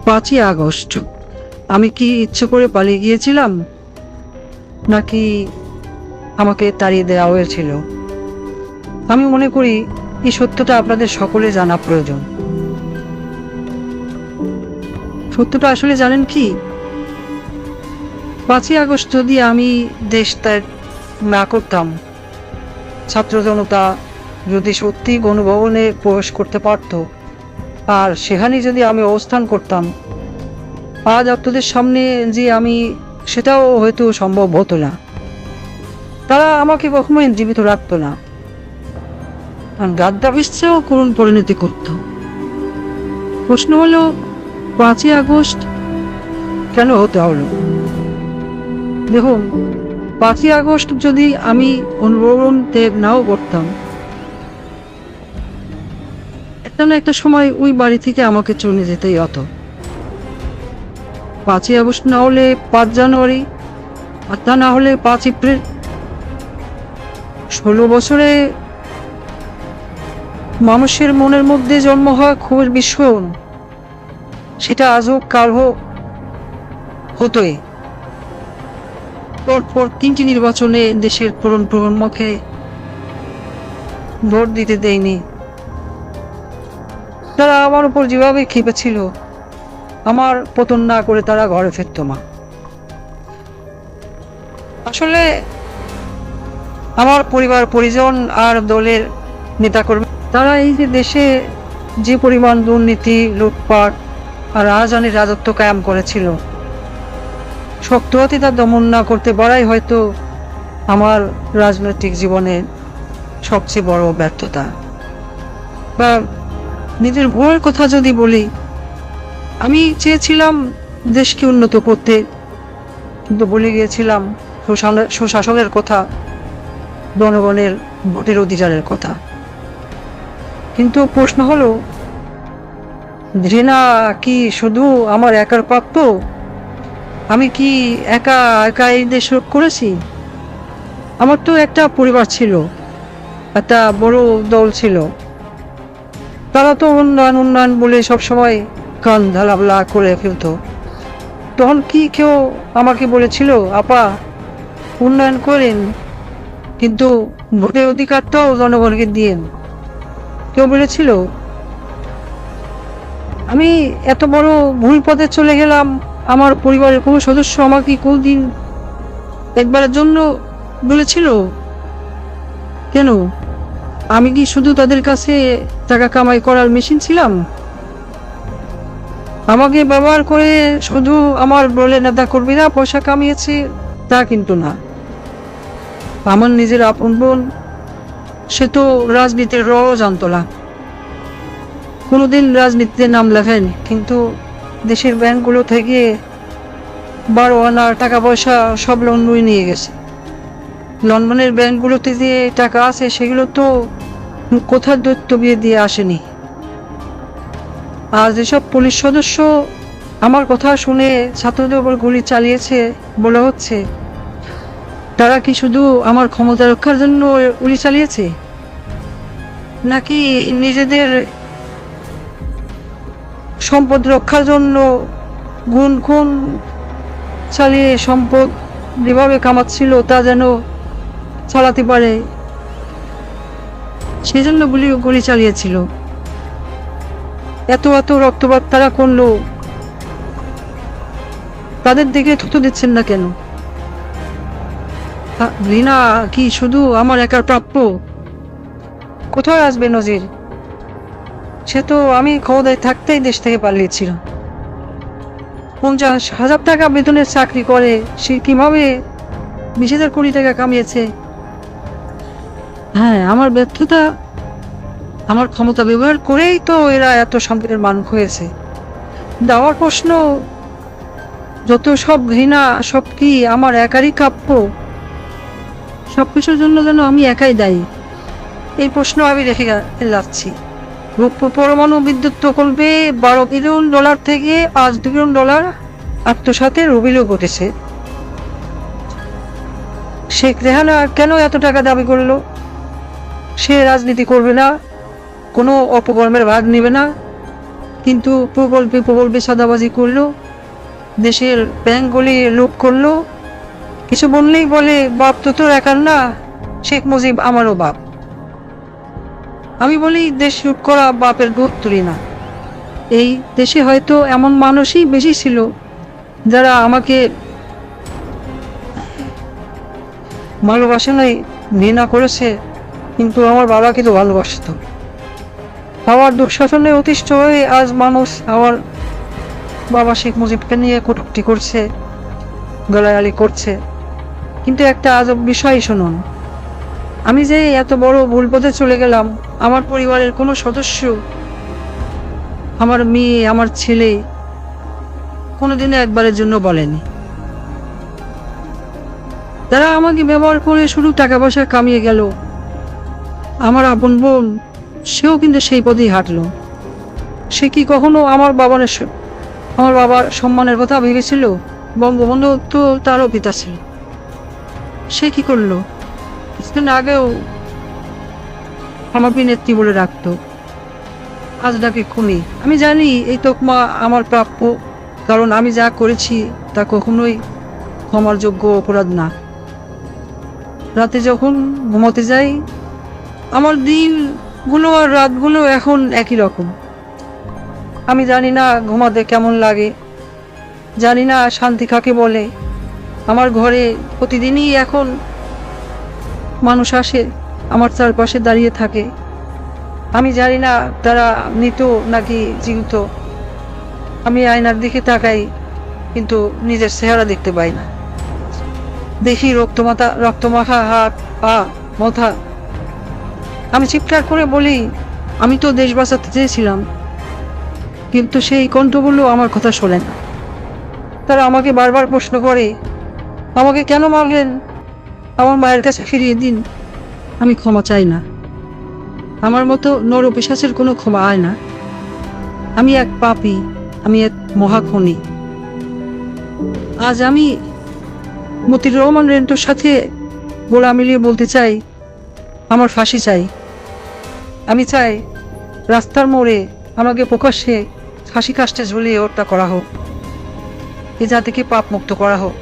5ই August আমি কি ইচ্ছে করে পালিয়ে গিয়েছিলাম, নাকি আমাকে তাড়িয়ে দেওয়া হয়েছিল? আমি মনে করি এই সত্যটা আপনাদের সকলে জানা প্রয়োজন। সত্যটা আসলে জানেন কি, 5ই আগস্ট যদি আমি দেশ ত্যাগ না করতাম, ছাত্র জনতা যদি সত্যি গণভবনে প্রবেশ করতে পারত, আর সেখানে যদি আমি অবস্থান করতাম, আজ আপনাদের সামনে যে আমি, সেটাও হয়তো সম্ভব হতো না। তারা আমাকে কখনোই জীবিত রাখতো না, আর গাদ্দাফির চেয়েও করুণ পরিণতি করত। প্রশ্ন হলো, 5ই আগস্ট কেন হতে হলো? দেখুন, 5ই আগস্ট যদি আমি অনুভবন ত্যাগ নাও করতাম, একটা না একটা সময় ওই বাড়ি থেকে আমাকে চলে যেতেই হতো। 5ই আগস্ট না হলে 5 জানুয়ারি, আর তা না হলে 5 এপ্রিল। 16 বছরে মানুষের মনের মধ্যে জন্ম হওয়া ক্ষোভের বিস্ফোরণ, সেটা আজ হোক কাল হোক হতোই। পরপর 3টি নির্বাচনে দেশের প্রজন্মকে ভোট দিতে দেয়নি। তারা আমার উপর যেভাবে খেপেছিল, আমার পতন না করে তারা ঘরে ফিরত না। আসলে আমার পরিবার পরিজন আর দলের নেতাকর্মী, তারা এই যে দেশে যে পরিমাণ দুর্নীতি, লুটপাট আর রাজধানীর রাজত্ব কায়েম করেছিল, শক্ত হাতে তা দমন না করতে পারাই হয়তো আমার রাজনৈতিক জীবনের সবচেয়ে বড় ব্যর্থতা। বা নিজের ভুলের কথা যদি বলি, আমি চেয়েছিলাম দেশকে উন্নত করতে, কিন্তু বলে গিয়েছিলাম সুশাসনের কথা, জনগণের ভোটের অধিকারের কথা। কিন্তু প্রশ্ন হলো, ঘৃণা কি শুধু আমার একার প্রাপ্য? আমি কি একা একা এই দেশ রোধ করেছি? আমার তো একটা পরিবার ছিল, একটা বড় দল ছিল। তারা তো উন্নয়ন উন্নয়ন বলে সবসময় কান ঢালাবলা করে ফেলত। তখন কি কেউ আমাকে বলেছিল, আপা উন্নয়ন করেন, কিন্তু ভোটের অধিকারটাও জনগণকে দিয়েন? কেউ বলেছিল? আমি এত বড় ভুল পথে চলে গেলাম, আমার পরিবারের কোনো সদস্য আমাকে কোনদিন একবারের জন্য বলেছিল? কেন? আমি কি শুধু তাদের কাছে টাকা কামাই করার মেশিন ছিলাম? আমাকে ব্যবহার করে শুধু আমার বলে নেতা কর্মীরা পয়সা কামিয়েছে তা কিন্তু না। আমার নিজের আপন বোন, সে তো রাজনীতির রও জানতো না, কোনোদিন রাজনীতিতে নাম লেখায়নি, কিন্তু দেশের ব্যাংকগুলো থেকে 12 আনার টাকা পয়সা সব লোন নিয়ে গেছে। লন্ডনের ব্যাংকগুলোতে যে টাকা আছে, সেগুলো তো কোথার দৈত্য বিয়ে দিয়ে আসেনি। আর যেসব পুলিশ সদস্য আমার কথা শুনে ছাত্রদের উপর গুলি চালিয়েছে বলা হচ্ছে, তারা কি শুধু আমার ক্ষমতা রক্ষার জন্য গুলি চালিয়েছে, নাকি নিজেদের সম্পদ রক্ষার জন্য গুণ খুন চালিয়ে সম্পদ যেভাবে কামাচ্ছিল তা যেন চালাতে পারে, সেজন্য গুলি চালিয়েছিল? এত এত রক্তপাত তারা করলো, তাদের দিকে থুতু দিচ্ছেন না কেন? ঘৃণা কি শুধু আমার একার প্রাপ্য? কোথায় আসবে নজির? সে তো আমি ক্ষমতায় থাকতেই দেশ থেকে পালিয়েছিল। 50,000 টাকা বেতনের চাকরি করে সে কিভাবে 20,000 কোটি টাকা কামিয়েছে? হ্যাঁ, আমার ব্যর্থতা, আমার ক্ষমতা ব্যবহার করেই তো এরা এত সম্পদের মালিক হয়েছে। দেওয়ার প্রশ্ন, যত সব ঘৃণা, সব কি আমার একারই প্রাপ্য? সবকিছুর জন্য যেন আমি একাই দায়ী, এই প্রশ্ন আমি রেখে যাচ্ছি। পরমাণু বিদ্যুৎ প্রকল্পে $12 বিলিয়ন থেকে $5 বিলিয়ন আত্মসাতের অভিযোগ উঠেছে। শেখ রেহানা কেন এত টাকা দাবি করলো? সে রাজনীতি করবে না, কোনো অপকর্মের ভাগ নেবে না, কিন্তু প্রকল্পে প্রকল্পে সাদাবাজি করলো, দেশের ব্যাংকগুলি লুট করলো। কিছু বললেই বলে বাপ তো তোর একার না, শেখ মুজিব আমারও বাপ। আমি বলি দেশ লুট করা বাপের গোত্তরি না। এই দেশে হয়তো এমন মানুষই বেশি ছিল যারা আমাকে ভালোবাসে নাই, ঘৃণা করেছে, কিন্তু আমার বাবাকে তো ভালোবাসত। বাবার দুঃশাসনে অতিষ্ঠ হয়ে আজ মানুষ আমার বাবা শেখ মুজিবকে নিয়ে কটূক্তি করছে, গালাগালি করছে। কিন্তু একটা আজব বিষয় শুনুন, আমি যে এত বড় ভুল পথে চলে গেলাম, আমার পরিবারের কোনো সদস্য, আমার মেয়ে, আমার ছেলে কোনোদিনও একবারের জন্য বলেনি। তারা আমাকে ব্যবহার করে শুধু টাকা পয়সা কামিয়ে গেল। আমার আপন বোন, সেও কিন্তু সেই পথেই হাঁটলো। সে কি কখনো আমার বাবার সম্মানের কথা ভেবেছিল? বঙ্গবন্ধু তো তারও পিতা ছিল। সে কি করলো? কিছুদিন আগেও আমাকে নেত্রী বলে রাখতো, আজ ডাকে খুনি। আমি জানি এই তকমা আমার প্রাপ্য, কারণ আমি যা করেছি তা কখনোই ক্ষমার যোগ্য অপরাধ না। রাতে যখন ঘুমোতে যাই, আমার দিনগুলো আর রাতগুলো এখন একই রকম। আমি জানি না ঘুমাতে কেমন লাগে, জানি না শান্তি কাকে বলে। আমার ঘরে প্রতিদিনই এখন মানুষ আসে, আমার চারপাশে দাঁড়িয়ে থাকে। আমি জানি না তারা মৃত নাকি জীবিত। আমি আয়নার দিকে তাকাই, কিন্তু নিজের চেহারা দেখতে পাই না। দেখি রক্তমাখা হাত, পা, মাথা। আমি চিৎকার করে বলি, আমি তো দেশ বাঁচাতে চেয়েছিলাম, কিন্তু সেই কণ্ঠগুলো আমার কথা শোনে না। তারা আমাকে বারবার প্রশ্ন করে, আমাকে কেন মারলেন? আমার মায়ের কাছে ফিরিয়ে দিন। আমি ক্ষমা চাই না। আমার মতো নরপিশাচের কোনো ক্ষমা হয় না। আমি এক পাপী, আমি এক মহাখনি। আজ আমি মতিউর রহমান রেন্টোর সাথে গোলা মিলিয়ে বলতে চাই, আমার ফাঁসি চাই। আমি চাই রাস্তার মোড়ে আমাকে প্রকাশ্যে ফাঁসি কাস্টে ঝুলিয়ে হত্যা করা হোক, এ জাতিকে পাপ মুক্ত করা হোক।